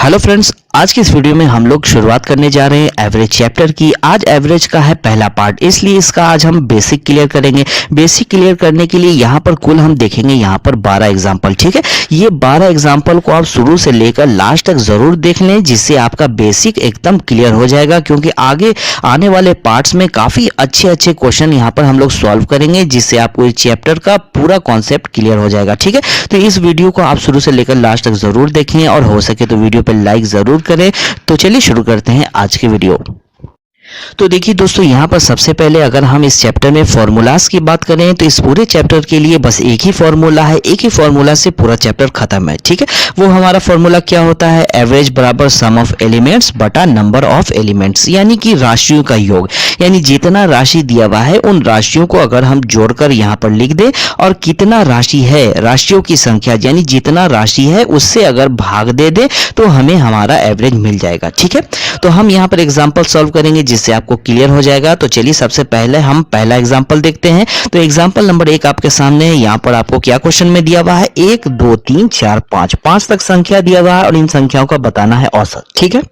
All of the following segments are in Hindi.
हेलो फ्रेंड्स, आज की इस वीडियो में हम लोग शुरुआत करने जा रहे हैं एवरेज चैप्टर की। आज एवरेज का है पहला पार्ट, इसलिए इसका आज हम बेसिक क्लियर करेंगे। बेसिक क्लियर करने के लिए यहाँ पर कुल हम देखेंगे यहाँ पर 12 एग्जाम्पल। ठीक है, ये 12 एग्जाम्पल को आप शुरू से लेकर लास्ट तक जरूर देख लें, जिससे आपका बेसिक एकदम क्लियर हो जाएगा। क्योंकि आगे आने वाले पार्ट्स में काफी अच्छे क्वेश्चन यहाँ पर हम लोग सॉल्व करेंगे, जिससे आपको इस चैप्टर का पूरा कॉन्सेप्ट क्लियर हो जाएगा। ठीक है, तो इस वीडियो को आप शुरू से लेकर लास्ट तक जरूर देखें और हो सके तो वीडियो पे लाइक जरूर करें। तो चलिए शुरू करते हैं आज की वीडियो। तो देखिए दोस्तों, यहाँ पर सबसे पहले अगर हम इस चैप्टर में फॉर्मूलाज की बात करें तो इस पूरे चैप्टर के लिए बस एक ही फॉर्मूला है, एक ही फॉर्मूला से पूरा चैप्टर खत्म है। ठीक है, वो हमारा फॉर्मूला क्या होता है? एवरेज बराबर सम ऑफ एलिमेंट्स बटा नंबर ऑफ एलिमेंट्स, यानी कि राशियों का योग। यानी जितना राशि दिया हुआ है उन राशियों को अगर हम जोड़कर यहाँ पर लिख दें और कितना राशि है, राशियों की संख्या यानी जितना राशि है उससे अगर भाग दे दे तो हमें हमारा एवरेज मिल जाएगा। ठीक है, तो हम यहाँ पर एग्जाम्पल सॉल्व करेंगे जिससे आपको क्लियर हो जाएगा। तो चलिए सबसे पहले हम पहला एग्जाम्पल देखते हैं। तो एग्जाम्पल नंबर 1 आपके सामने है। यहाँ पर आपको क्या क्वेश्चन में दिया हुआ है? 1 2 3 4 5 तक संख्या दिया हुआ है और इन संख्याओं का बताना है औसत। ठीक है,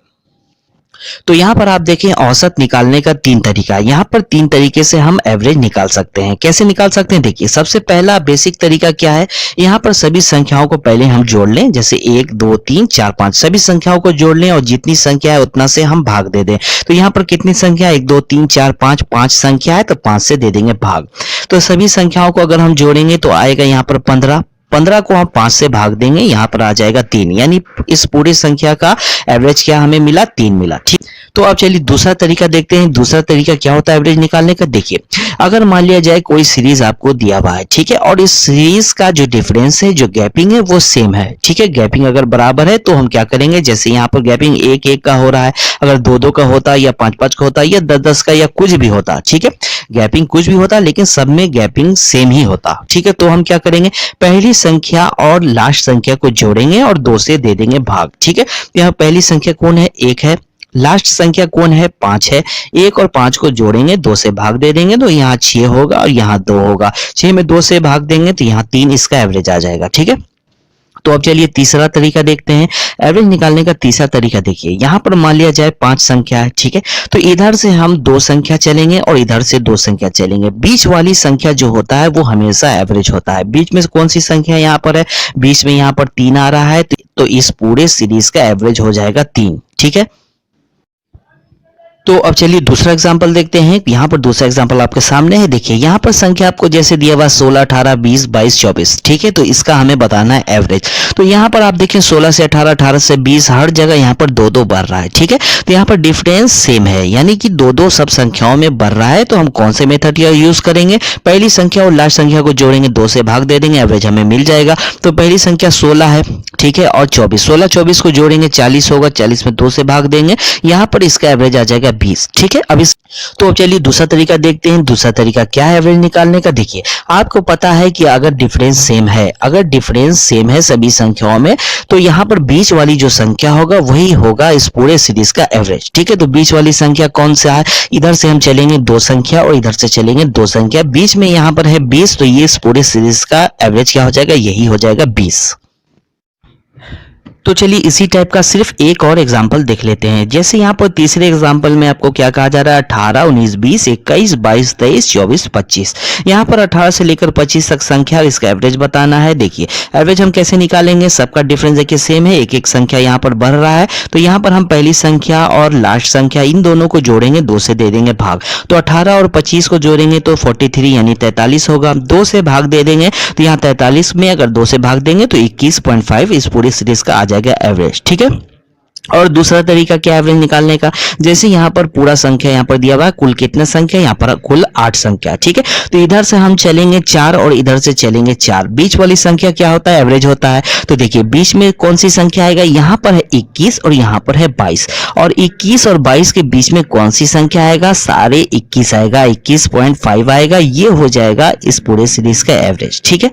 तो यहां पर आप देखें औसत निकालने का 3 तरीका है। यहां पर 3 तरीके से हम एवरेज निकाल सकते हैं। कैसे निकाल सकते हैं? देखिए, सबसे पहला बेसिक तरीका क्या है? यहां पर सभी संख्याओं को पहले हम जोड़ लें, जैसे 1 2 3 4 5 सभी संख्याओं को जोड़ लें और जितनी संख्या है उतना से हम भाग दे दें। तो यहां पर कितनी संख्या? 1 2 3 4 5 संख्या है तो 5 से दे देंगे भाग। तो सभी संख्याओं को अगर हम जोड़ेंगे तो आएगा यहां पर 15 को हम 5 से भाग देंगे, यहां पर आ जाएगा 3। यानी इस पूरी संख्या का एवरेज क्या हमें मिला? 3 मिला। ठीक, तो अब चलिए दूसरा तरीका देखते हैं। दूसरा तरीका क्या होता है एवरेज निकालने का? देखिए, अगर मान लिया जाए कोई सीरीज आपको दिया हुआ है, ठीक है, और इस सीरीज का जो डिफरेंस है, जो गैपिंग है वो सेम है। ठीक है, गैपिंग अगर बराबर है तो हम क्या करेंगे? जैसे यहाँ पर गैपिंग 1 1 का हो रहा है, अगर 2 2 का होता या 5 5 का होता या 10 10 का या कुछ भी होता, ठीक है, गैपिंग कुछ भी होता लेकिन सब में गैपिंग सेम ही होता। ठीक है, तो हम क्या करेंगे? पहली संख्या और लास्ट संख्या को जोड़ेंगे और 2 से दे देंगे भाग। ठीक है, यहाँ पहली संख्या कौन है? 1 है। लास्ट संख्या कौन है? 5 है। 1 और 5 को जोड़ेंगे, 2 से भाग दे देंगे तो यहाँ 6 होगा और यहाँ 2 होगा। 6 में 2 से भाग देंगे तो यहाँ 3 इसका एवरेज आ जाएगा। ठीक है, तो अब चलिए तीसरा तरीका देखते हैं। एवरेज निकालने का तीसरा तरीका देखिए, यहां पर मान लिया जाए 5 संख्या है। ठीक है, तो इधर से हम 2 संख्या चलेंगे और इधर से 2 संख्या चलेंगे। बीच वाली संख्या जो होता है वो हमेशा एवरेज होता है। बीच में कौन सी संख्या यहाँ पर है? बीच में यहाँ पर 3 आ रहा है, तो इस पूरे सीरीज का एवरेज हो जाएगा 3। ठीक है, तो अब चलिए दूसरा एग्जांपल देखते हैं। यहाँ पर दूसरा एग्जांपल आपके सामने है। देखिए, यहाँ पर संख्या आपको जैसे दिया हुआ 16 18 20 22 24। ठीक है, तो इसका हमें बताना है एवरेज। तो यहाँ पर आप देखें 16 से 18 18 से 20 हर जगह यहाँ पर 2 2 बढ़ रहा है। ठीक है, तो यहाँ पर डिफरेंस सेम है, यानी कि 2 2 सब संख्याओं में बढ़ रहा है। तो हम कौन से मेथड का यूज करेंगे? पहली संख्या और लास्ट संख्या को जोड़ेंगे, 2 से भाग दे देंगे, एवरेज हमें मिल जाएगा। तो पहली संख्या 16 है, ठीक है, और 24, 16 24 को जोड़ेंगे 40 होगा, 40 में 2 से भाग देंगे, यहाँ पर इसका एवरेज आ जाएगा 20। ठीक है, अब इस तो अब चलिए दूसरा तरीका देखते हैं। दूसरा तरीका क्या है एवरेज निकालने का? देखिए, आपको पता है कि अगर डिफरेंस सेम है, अगर डिफरेंस सेम है सभी संख्याओं में, तो यहाँ पर बीच वाली जो संख्या होगा वही होगा इस पूरे सीरीज का एवरेज। ठीक है, तो बीच वाली संख्या कौन सा है? इधर से हम चलेंगे 2 संख्या और इधर से चलेंगे 2 संख्या, बीच में यहाँ पर है 20, तो ये इस पूरे सीरीज का एवरेज क्या हो जाएगा? यही हो जाएगा 20। तो चलिए इसी टाइप का सिर्फ एक और एग्जांपल देख लेते हैं। जैसे यहाँ पर तीसरे एग्जांपल में आपको क्या कहा जा रहा है? 18 19 20 21 22 23 24 25। यहाँ पर 18 से लेकर 25 तक संख्या, इसका एवरेज बताना है। देखिए, एवरेज हम कैसे निकालेंगे? सबका डिफरेंस देखिए सेम है, एक एक संख्या यहाँ पर बढ़ रहा है। तो यहाँ पर हम पहली संख्या और लास्ट संख्या इन दोनों को जोड़ेंगे, 2 से दे देंगे भाग। तो 18 और 25 को जोड़ेंगे तो 43 यानी 43 होगा, 2 से भाग दे देंगे तो यहाँ 43 में अगर 2 से भाग देंगे तो 21.5 इस पूरी सीरीज का आ जाएगा एवरेज। ठीक है, और दूसरा तरीका क्या एवरेज निकालने का? जैसे यहाँ पर पूरा संख्या यहाँ पर दिया हुआ है, कुल कितना संख्या? यहाँ पर कुल 8 संख्या। ठीक है, तो इधर से हम चलेंगे 4 और इधर से चलेंगे 4। बीच वाली संख्या क्या होता है? एवरेज होता है। तो देखिए, बीच में कौन सी संख्या आएगा? यहाँ पर है 21 और यहाँ पर है 22, और 21 और 22 के बीच में कौन सी संख्या आएगा? सारे 21 आएगा, 21.5 आएगा। ये हो जाएगा इस पूरे सीरीज का एवरेज। ठीक है,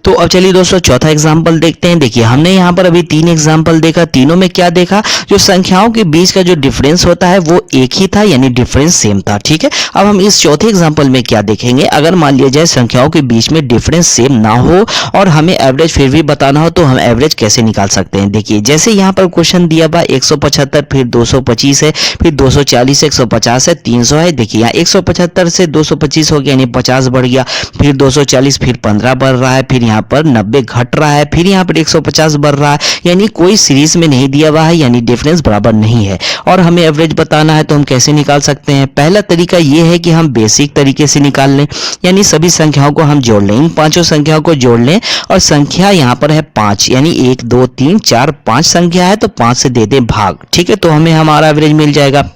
तो अब चलिए दोस्तों चौथा एग्जाम्पल देखते हैं। देखिए हमने यहाँ पर अभी 3 एग्जाम्पल देखा, तीनों में क्या देखा, जो संख्याओं के बीच का जो डिफरेंस होता है वो एक ही था, यानी डिफरेंस सेम था। ठीक है, अब हम इस चौथे एग्जाम्पल में क्या देखेंगे, अगर मान लिया जाए संख्याओं के बीच में डिफरेंस सेम ना हो और हमें एवरेज फिर भी बताना हो, तो हम एवरेज कैसे निकाल सकते हैं। देखिए जैसे यहाँ पर क्वेश्चन दिया हुआ 175, फिर 225 है, फिर 240 है, 150 है, 300 है। देखिए यहाँ 175 से 225 हो गया, यानी 50 बढ़ गया, फिर 240, फिर 15 बढ़ रहा है, फिर यहाँ पर 90 घट रहा है, फिर यहाँ पर 150 बढ़ रहा है, यानी कोई सीरीज में नहीं दिया हुआ है, यानी डिफरेंस बराबर नहीं है। और हमें एवरेज बताना है, तो हम कैसे निकाल सकते हैं। पहला तरीका यह है कि हम बेसिक तरीके से निकाल लें, यानी सभी संख्याओं को हम जोड़ लें, इन पांचों संख्याओं को जोड़ लें और संख्या यहाँ पर है 5, यानी 1 2 3 4 5 संख्या है, तो 5 से दे दें भाग। ठीक है, तो हमें हमारा एवरेज मिल जाएगा।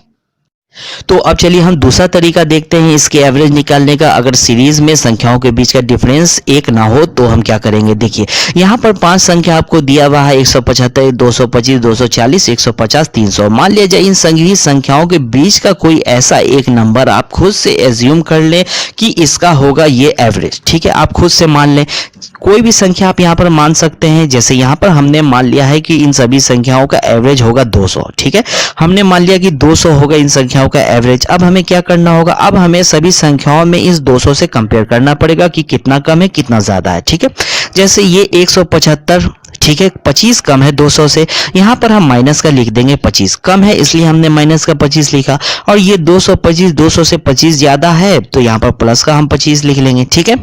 तो अब चलिए हम दूसरा तरीका देखते हैं इसके एवरेज निकालने का। अगर सीरीज में संख्याओं के बीच का डिफरेंस एक ना हो तो हम क्या करेंगे। देखिए यहाँ पर 5 संख्या आपको दिया हुआ है, 175, 225, 240, 150, 300। मान लिया जाए इन सभी संख्याओं के बीच का कोई ऐसा एक नंबर आप खुद से एज्यूम कर लें कि इसका होगा ये एवरेज। ठीक है, आप खुद से मान लें, कोई भी संख्या आप यहाँ पर मान सकते हैं। जैसे यहाँ पर हमने मान लिया है कि इन सभी संख्याओं का एवरेज होगा 200। ठीक है, हमने मान लिया कि 200 होगा इन संख्याओं का एवरेज। अब हमें क्या करना होगा, अब हमें सभी संख्याओं में इस 200 से कंपेयर करना पड़ेगा कि कितना कम है कितना ज्यादा है। ठीक है, जैसे ये 175, ठीक है, 25 कम है 200 से, यहाँ पर हम माइनस का लिख देंगे, 25 कम है इसलिए हमने माइनस का 25 लिखा। और ये 225, 200 से 25 ज्यादा है, तो यहाँ पर प्लस का हम 25 लिख लेंगे। ठीक है,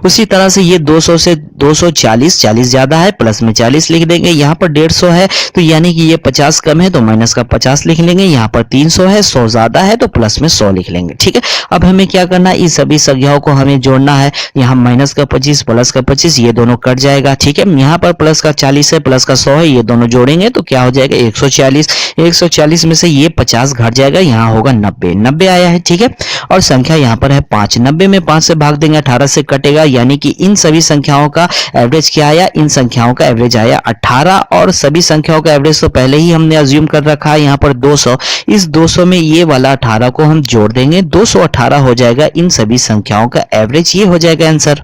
उसी तरह से ये 200 से 240, 40 ज्यादा है, प्लस में 40 लिख देंगे। यहाँ पर 150 है, तो यानी कि ये 50 कम है, तो माइनस का 50 लिख लेंगे। यहाँ पर 300 है, 100 ज्यादा है, तो प्लस में 100 लिख लेंगे। ठीक है, अब हमें क्या करना है, इस सभी संख्याओं को हमें जोड़ना है। यहाँ माइनस का 25, प्लस का 25, ये दोनों कट जाएगा। ठीक है, यहाँ पर प्लस का 40 है, प्लस का 100 है, ये दोनों जोड़ेंगे तो क्या हो जाएगा 140। 140 में से ये 50 घट जाएगा, यहाँ होगा 90। 90 आया है। ठीक है, और संख्या यहाँ पर है 5। 90 में 5 से भाग देंगे, 18 से कटेगा, यानी कि इन सभी संख्याओं का एवरेज क्या आया, इन संख्याओं का एवरेज आया 18। और सभी संख्याओं का एवरेज तो पहले ही हमने अज्यूम कर रखा है यहाँ पर 200। इस 200 में ये वाला 18 को हम जोड़ देंगे, 218 हो जाएगा इन सभी संख्याओं का एवरेज। ये हो जाएगा आंसर।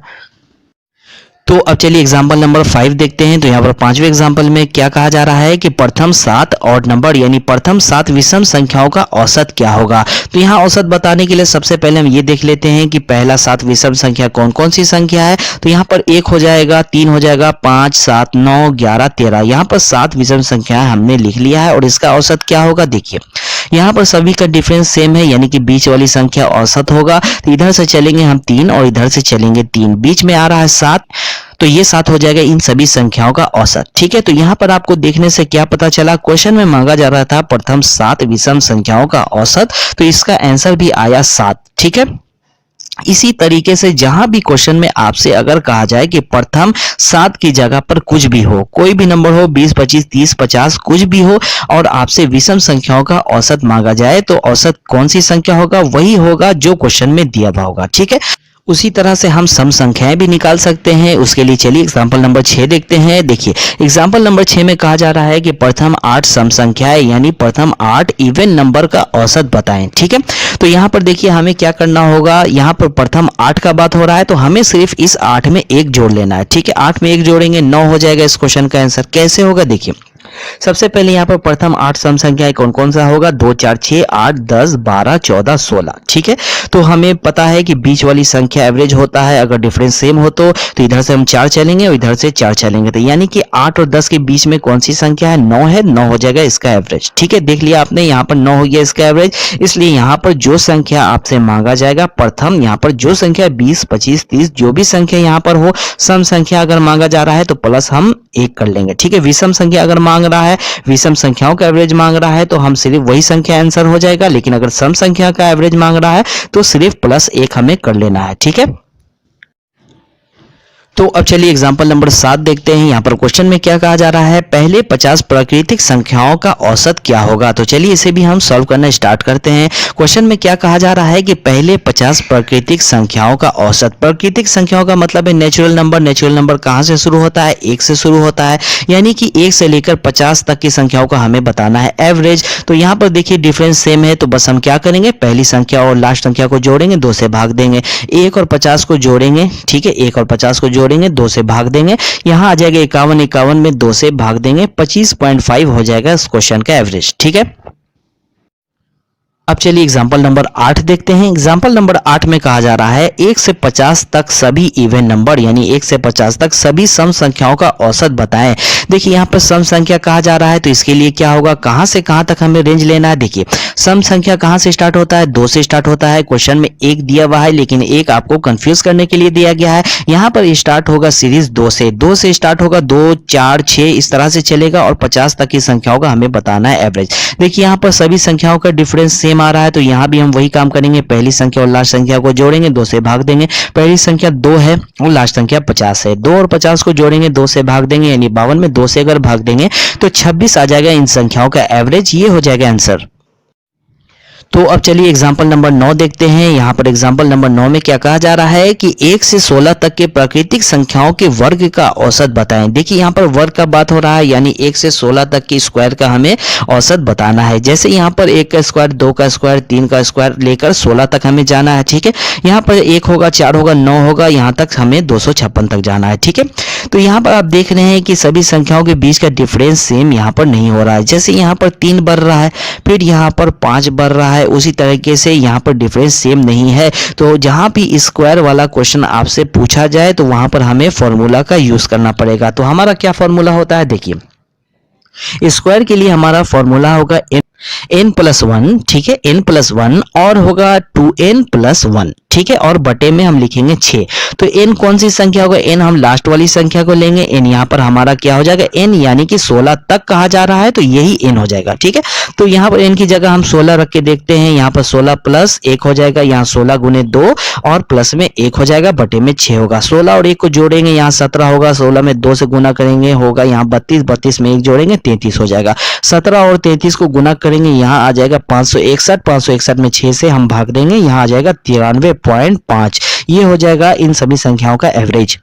तो अब चलिए एग्जाम्पल नंबर 5 देखते हैं। तो यहाँ पर 5वें एग्जाम्पल में क्या कहा जा रहा है कि प्रथम 7 ऑड नंबर, यानी प्रथम 7 विषम संख्याओं का औसत क्या होगा। तो यहाँ औसत बताने के लिए सबसे पहले हम ये देख लेते हैं कि पहला 7 विषम संख्या कौन कौन सी संख्या है। तो यहाँ पर 1 हो जाएगा, 3 हो जाएगा, 5, 7, 9, 11, 13। यहाँ पर 7 विषम संख्या हमने लिख लिया है और इसका औसत क्या होगा। देखिए यहाँ पर सभी का डिफरेंस सेम है, यानी कि बीच वाली संख्या औसत होगा। तो इधर से चलेंगे हम 3 और इधर से चलेंगे 3, बीच में आ रहा है 7, तो ये 7 हो जाएगा इन सभी संख्याओं का औसत। ठीक है, तो यहाँ पर आपको देखने से क्या पता चला, क्वेश्चन में मांगा जा रहा था प्रथम 7 विषम संख्याओं का औसत, तो इसका आंसर भी आया 7। ठीक है, इसी तरीके से जहां भी क्वेश्चन में आपसे अगर कहा जाए कि प्रथम 7 की जगह पर कुछ भी हो, कोई भी नंबर हो, 20, 25, 30, 50 कुछ भी हो, और आपसे विषम संख्याओं का औसत मांगा जाए, तो औसत कौन सी संख्या होगा, वही होगा जो क्वेश्चन में दिया हुआ होगा। ठीक है, उसी तरह से हम सम संख्याएं भी निकाल सकते हैं। उसके लिए चलिए एग्जांपल नंबर 6 देखते हैं। देखिए एग्जांपल नंबर 6 में कहा जा रहा है कि प्रथम 8 सम संख्याएं, यानी प्रथम 8 इवन नंबर का औसत बताएं। ठीक है, तो यहाँ पर देखिए हमें क्या करना होगा, यहाँ पर प्रथम 8 का बात हो रहा है, तो हमें सिर्फ इस 8 में 1 जोड़ लेना है। ठीक है, 8 में 1 जोड़ेंगे 9 हो जाएगा इस क्वेश्चन का आंसर। कैसे होगा, देखिए सबसे पहले यहाँ पर प्रथम 8 सम संख्याएं कौन कौन सा होगा, 2, 4, 6, 8, 10, 12, 14, 16। ठीक है, तो हमें पता है कि बीच वाली संख्या एवरेज होता है, अगर डिफरेंस सेम हो तो इधर से हम 4 चलेंगे और इधर से 4 चलेंगे, तो यानी कि 8 और 10 के बीच में कौन सी संख्या है, 9 है, 9 हो जाएगा इसका एवरेज। ठीक है, देख लिया आपने, यहाँ पर 9 हो गया इसका एवरेज। इसलिए यहाँ पर जो संख्या आपसे मांगा जाएगा प्रथम, यहाँ पर जो संख्या 20, 25, 30 जो भी संख्या यहाँ पर हो, सम संख्या अगर मांगा जा रहा है तो प्लस हम 1 कर लेंगे। ठीक है, विषम संख्या अगर मांग रहा है, विषम संख्याओं का एवरेज मांग रहा है, तो हम सिर्फ वही संख्या आंसर हो जाएगा। लेकिन अगर सम संख्या का एवरेज मांग रहा है तो सिर्फ प्लस 1 हमें कर लेना है। ठीक है, तो अब चलिए एग्जांपल नंबर 7 देखते हैं। यहाँ पर क्वेश्चन में क्या कहा जा रहा है, पहले 50 प्राकृतिक संख्याओं का औसत क्या होगा। तो चलिए इसे भी हम सॉल्व करना स्टार्ट करते हैं। क्वेश्चन में क्या कहा जा रहा है कि पहले 50 प्राकृतिक संख्याओं का औसत। प्राकृतिक संख्याओं का मतलब है नेचुरल नंबर। नेचुरल नंबर कहाँ से शुरू होता है, 1 से शुरू होता है, यानी कि 1 से लेकर 50 तक की संख्याओं का हमें बताना है एवरेज। तो यहाँ पर देखिए डिफरेंस सेम है, तो बस हम क्या करेंगे, पहली संख्या और लास्ट संख्या को जोड़ेंगे, 2 से भाग देंगे, 1 और 50 को जोड़ेंगे। ठीक है, 1 और 50 को जोड़ेंगे 2 से भाग देंगे, यहाँ आ जाएगा 51, 51 में 2 से भाग देंगे 25.5 हो जाएगा इस क्वेश्चन का एवरेज। ठीक है, अब चलिए एग्जाम्पल नंबर 8 देखते हैं। एग्जाम्पल नंबर 8 में कहा जा रहा है 1 से 50 तक सभी इवन नंबर, यानी 1 से 50 तक सभी सम संख्याओं का औसत बताएं। देखिए यहाँ पर सम संख्या कहा जा रहा है, तो इसके लिए क्या होगा, कहां से कहां तक हमें रेंज लेना है। देखिए सम संख्या कहां से स्टार्ट होता है, 2 से स्टार्ट होता है। क्वेश्चन में 1 दिया हुआ है, लेकिन 1 आपको कंफ्यूज करने के लिए दिया गया है। यहाँ पर स्टार्ट होगा सीरीज 2 से स्टार्ट होगा, 2, 4, 6 इस तरह से चलेगा, और 50 तक की संख्याओं का हमें बताना है एवरेज। देखिए यहाँ पर सभी संख्याओं का डिफरेंस सेम आ रहा है, तो यहाँ भी हम वही काम करेंगे, पहली संख्या और लास्ट संख्या को जोड़ेंगे, 2 से भाग देंगे। पहली संख्या 2 है और लास्ट संख्या 50 है, 2 और 50 को जोड़ेंगे, 2 से भाग देंगे, यानी 52 में 2 से अगर भाग देंगे तो 26 आ जाएगा इन संख्याओं का एवरेज। ये हो जाएगा आंसर। तो अब चलिए एग्जाम्पल नंबर 9 देखते हैं। यहाँ पर एग्जाम्पल नंबर 9 में क्या कहा जा रहा है कि 1 से 16 तक के प्राकृतिक संख्याओं के वर्ग का औसत बताएं। देखिए यहाँ पर वर्ग का बात हो रहा है, यानी 1 से 16 तक की स्क्वायर का हमें औसत बताना है। जैसे यहाँ पर 1 का स्क्वायर, 2 का स्क्वायर, 3 का स्क्वायर लेकर 16 तक हमें जाना है। ठीक है, यहाँ पर 1 होगा, 4 होगा, 9 होगा, यहाँ तक हमें 256 तक जाना है। ठीक है, तो यहाँ पर आप देख रहे हैं कि सभी संख्याओं के बीच का डिफरेंस सेम यहाँ पर नहीं हो रहा है। जैसे यहाँ पर 3 बढ़ रहा है, फिर यहाँ पर 5 बढ़ रहा है, उसी तरीके से यहाँ पर डिफरेंस सेम नहीं है। तो जहां भी स्क्वायर वाला क्वेश्चन आपसे पूछा जाए तो वहां पर हमें फॉर्मूला का यूज करना पड़ेगा। तो हमारा क्या फॉर्मूला होता है, देखिए स्क्वायर के लिए हमारा फॉर्मूला होगा n+1, ठीक है, n+1 और होगा 2n+1, ठीक है, और बटे में हम लिखेंगे 6। तो n कौन सी संख्या होगा, n हम लास्ट वाली संख्या को लेंगे, n यहाँ पर हमारा क्या हो जाएगा, n यानी कि 16 तक कहा जा रहा है तो यही n हो जाएगा। ठीक है, तो यहाँ पर n की जगह हम 16 रख के देखते हैं, यहाँ पर 16 प्लस 1 हो जाएगा, यहाँ 16 गुने 2 और प्लस में 1 हो जाएगा, बटे में 6 होगा। 16 और 1 को जोड़ेंगे, यहाँ 17 होगा, 16 में 2 से गुना करेंगे होगा यहाँ 32, 32 में 1 जोड़ेंगे 33 हो जाएगा। 17 और 33 को गुना करेंगे, यहाँ आ जाएगा 561, 561 में 6 से हम भाग देंगे, यहाँ आ जाएगा 93.5। ये हो जाएगा इन सभी संख्याओं का एवरेज।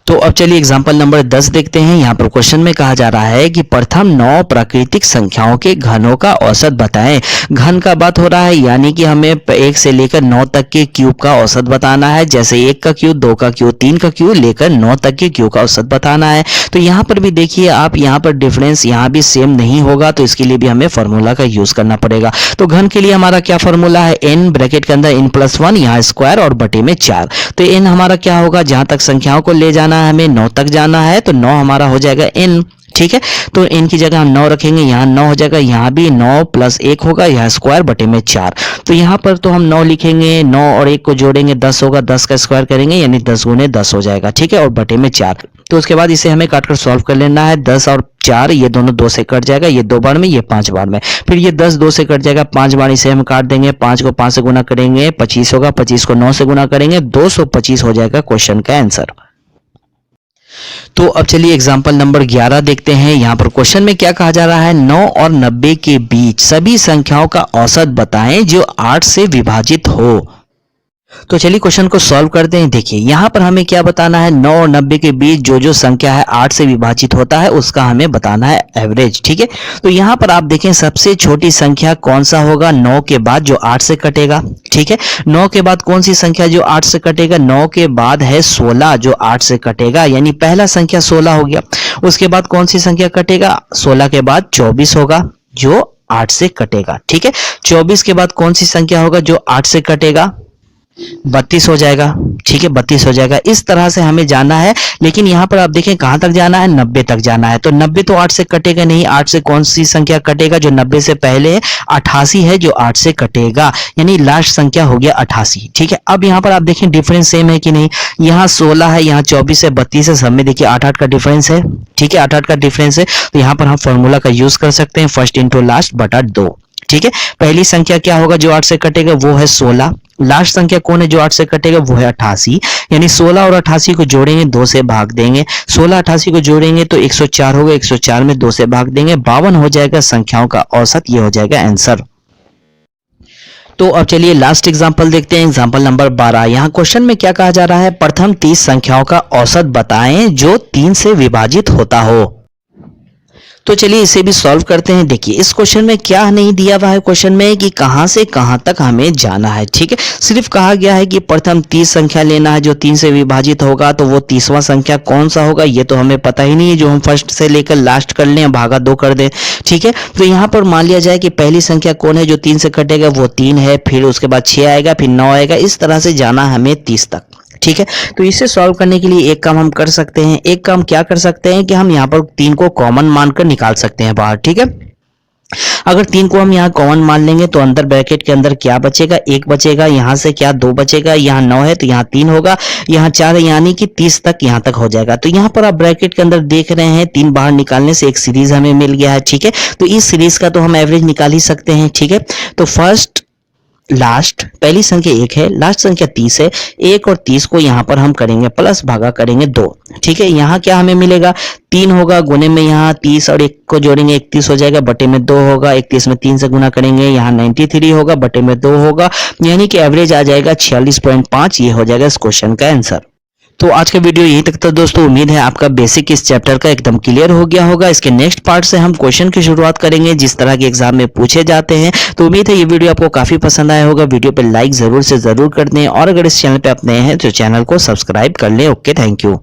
तो अब चलिए एग्जांपल नंबर 10 देखते हैं। यहाँ पर क्वेश्चन में कहा जा रहा है कि प्रथम 9 प्राकृतिक संख्याओं के घनों का औसत बताएं। घन का बात हो रहा है, यानी कि हमें 1 से लेकर 9 तक के क्यूब का औसत बताना है। जैसे 1 का क्यूब, 2 का क्यूब, 3 का क्यूब लेकर 9 तक के क्यूब का औसत बताना है। तो यहाँ पर भी देखिए आप, यहाँ पर डिफरेंस यहाँ भी सेम नहीं होगा, तो इसके लिए भी हमें फॉर्मूला का यूज करना पड़ेगा। तो घन के लिए हमारा क्या फॉर्मूला है, n ब्रैकेट के अंदर n+1, यहाँ स्क्वायर और बटे में 4। तो n हमारा क्या होगा, जहां तक संख्याओं को ले जाना है हमें 9 तक जाना है, तो 9 हमारा हो जाएगा n। ठीक है, तो n की जगह हम 9 रखेंगे, यहाँ 9 हो जाएगा, यहाँ भी 9 प्लस 1 होगा, यहाँ स्क्वायर बटे में 4। तो यहाँ पर तो हम 9 लिखेंगे, 9 और 1 को जोड़ेंगे 10 होगा, 10 का स्क्वायर करेंगे यानी 10 गुने 10 हो जाएगा। ठीक है, और बटे में 4। तो उसके बाद इसे हमें काटकर सॉल्व कर लेना है। 10 और 4 ये दोनों 2 से कट जाएगा, ये 2 बार में, ये 5 बार में, फिर ये 10 2 से कट जाएगा, 5 बार इसे हम काट देंगे। 5 को 5 से गुना करेंगे 25 होगा, 25 को 9 से गुना करेंगे 225 हो जाएगा क्वेश्चन का आंसर। तो अब चलिए एग्जांपल नंबर 11 देखते हैं। यहाँ पर क्वेश्चन में क्या कहा जा रहा है, 9 और 90 के बीच सभी संख्याओं का औसत बताएं जो 8 से विभाजित हो। तो चलिए क्वेश्चन को सॉल्व करते हैं। देखिए यहाँ पर हमें क्या बताना है, 9 और 90 के बीच जो संख्या है 8 से विभाजित होता है उसका हमें बताना है एवरेज। ठीक है, तो यहाँ पर आप देखें सबसे छोटी संख्या कौन सा होगा, 9 के बाद जो 8 से कटेगा। ठीक है, 9 के बाद कौन सी संख्या जो 8 से कटेगा, 9 के बाद है 16 जो 8 से कटेगा, यानी पहला संख्या 16 हो गया। उसके बाद कौन सी संख्या कटेगा, 16 के बाद 24 होगा जो 8 से कटेगा। ठीक है, 24 के बाद कौन सी संख्या होगा जो 8 से कटेगा, 32 हो जाएगा। ठीक है, 32 हो जाएगा। इस तरह से हमें जाना है, लेकिन यहाँ पर आप देखें कहां तक जाना है, 90 तक जाना है। तो 90 तो 8 से कटेगा नहीं, 8 से कौन सी संख्या कटेगा जो 90 से पहले है, 88 है जो 8 से कटेगा, यानी लास्ट संख्या हो गया 88। ठीक है, अब यहाँ पर आप देखें डिफरेंस सेम है कि नहीं, यहाँ 16 है, यहाँ 24 है, 32 है, सब में देखिए 8-8 का डिफरेंस है। ठीक है, 8-8 का डिफरेंस है, तो यहाँ पर हम फॉर्मूला का यूज कर सकते हैं, फर्स्ट इंटू लास्ट बटा 2। ठीक है, पहली संख्या क्या होगा जो 8 से कटेगा, वो है 16। लास्ट संख्या कौन है जो 8 से कटेगा, वो है 88, यानी 16 और 88 को जोड़ेंगे 2 से भाग देंगे, 16 88 को जोड़ेंगे तो 104 होगा, 104 में 2 से भाग देंगे, 52 हो जाएगा संख्याओं का औसत। ये हो जाएगा आंसर। तो अब चलिए लास्ट एग्जांपल देखते हैं, एग्जांपल नंबर 12। यहाँ क्वेश्चन में क्या कहा जा रहा है, प्रथम 30 संख्याओं का औसत बताएं जो 3 से विभाजित होता हो। तो चलिए इसे भी सॉल्व करते हैं। देखिए इस क्वेश्चन में क्या नहीं दिया हुआ है, क्वेश्चन में कि कहां से कहां तक हमें जाना है। ठीक है, सिर्फ कहा गया है कि प्रथम 30 संख्या लेना है जो 3 से विभाजित होगा, तो वो 30वां संख्या कौन सा होगा ये तो हमें पता ही नहीं है, जो हम फर्स्ट से लेकर लास्ट कर लें, भागा 2 कर दें। ठीक है, तो यहाँ पर मान लिया जाए कि पहली संख्या कौन है जो 3 से कटेगा, वो 3 है, फिर उसके बाद 6 आएगा, फिर 9 आएगा, इस तरह से जाना हमें 30 तक। ठीक है, तो इसे सॉल्व करने के लिए एक काम हम कर सकते हैं। एक काम क्या कर सकते हैं कि हम यहाँ पर 3 को कॉमन मानकर निकाल सकते हैं बाहर। ठीक है, अगर 3 को हम यहाँ कॉमन मान लेंगे तो अंदर ब्रैकेट के अंदर क्या बचेगा, 1 बचेगा, यहाँ से क्या 2 बचेगा, यहाँ 9 है तो यहाँ 3 होगा, यहाँ 4 है, यानी कि 30 तक यहाँ तक हो जाएगा। तो यहाँ पर आप ब्रैकेट के अंदर देख रहे हैं 3 बाहर निकालने से एक सीरीज हमें मिल गया है। ठीक है, तो इस सीरीज का तो हम एवरेज निकाल ही सकते हैं। ठीक है, तो फर्स्ट लास्ट, पहली संख्या 1 है, लास्ट संख्या 30 है, 1 और 30 को यहाँ पर हम करेंगे प्लस, भागा करेंगे 2। ठीक है, यहाँ क्या हमें मिलेगा, 3 होगा, गुने में यहाँ 30 और 1 को जोड़ेंगे 31 हो जाएगा, बटे में 2 होगा, 31 में 3 से गुना करेंगे, यहाँ 93 होगा, बटे में 2 होगा, यानी कि एवरेज आ जाएगा 46.5। ये हो जाएगा इस क्वेश्चन का आंसर। तो आज का वीडियो यहीं तक था दोस्तों। उम्मीद है आपका बेसिक इस चैप्टर का एकदम क्लियर हो गया होगा। इसके नेक्स्ट पार्ट से हम क्वेश्चन की शुरुआत करेंगे जिस तरह के एग्जाम में पूछे जाते हैं। तो उम्मीद है ये वीडियो आपको काफी पसंद आया होगा। वीडियो पे लाइक जरूर से जरूर कर दें और अगर इस चैनल पे आप नए हैं तो चैनल को सब्सक्राइब कर लें। Okay, thank you.